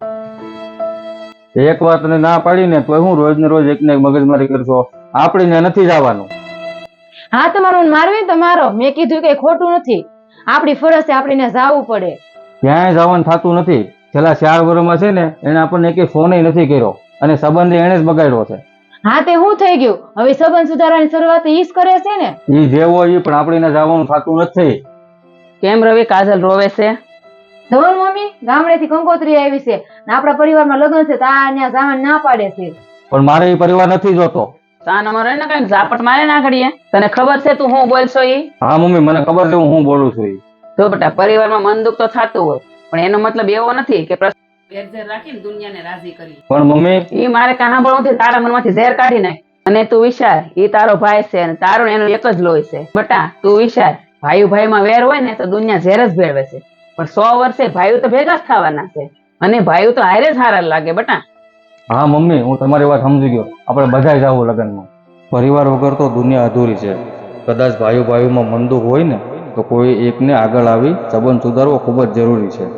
એક વાત ને ના પાડીને તો હું રોજ ને રોજ એક ને એક મગજમારી કરશો. આપણે નથી જવાનું. હા, તમારું મારવી તો મારો, મેં કીધું કે ખોટું નથી. આપણી ફરજ છે, આપણે જાવું પડે. ક્યાંય જવાનું થતું નથી. છેલ્લા 4 વર્ષમાં છે ને એને આપણને એક ફોન નથી કર્યો અને સંબંધ એને જ બગાડ્યો છે. હા, તે શું થઈ ગયું? હવે સંબંધ સુધારવાની શરૂઆત ઈ જ કરે છે ને. ઈ જેવો ઈ પણ આપણે જવાનું થતું નથી. કેમ રવિ, કાજલ રોવે છે? ધવલ મમ્મી ગામડેથી કંકોત્રી આવી છે ને આપણા પરિવારમાં લગ્ન છે, તો આ ત્યાં જવાનું ના પાડે છે. પણ મારે એ પરિવાર નથી જોતો. તાન અમારે ને કઈ ઝાપટ મારે ના ઘડીએ. તને ખબર છે તું હું બોલશો ઈ? હા મમ્મી, મને ખબર છે હું બોલું છું. તો બેટા, પરિવારમાં મન દુઃખ તો થતું હોય, પણ એનો મતલબ એવો નથી કે વેરઝેર રાખીને દુનિયાને રાજી કરી. પણ મમ્મી, ઈ મારે કાં સાંભળવું તારા મનમાંથી ઝેર કાઢી નાખ. અને તું વિચાર, ઈ તારો ભાઈ છે અને તારો એનો એક જ લોહી છે. બેટા તું વિચાર, ભાઈમાં વેર હોય ને તો દુનિયા ઝેર જ ભેળવે છે, પણ 100 વર્ષે ભાઈઓ તો ભેગા જ થવાના છે અને ભાઈઓ તો હારે જ હારા લાગે બેટા. હા મમ્મી, હું તમારી વાત સમજી ગયો. આપણે બધાય જાવું લગ્નમાં. પરિવાર વગર તો દુનિયા અધૂરી છે. કદાચ ભાઈઓમાં મન દુઃખ હોય ને તો કોઈ એકને આગળ આવી સંબંધ સુધારવો ખૂબ જ જરૂરી છે.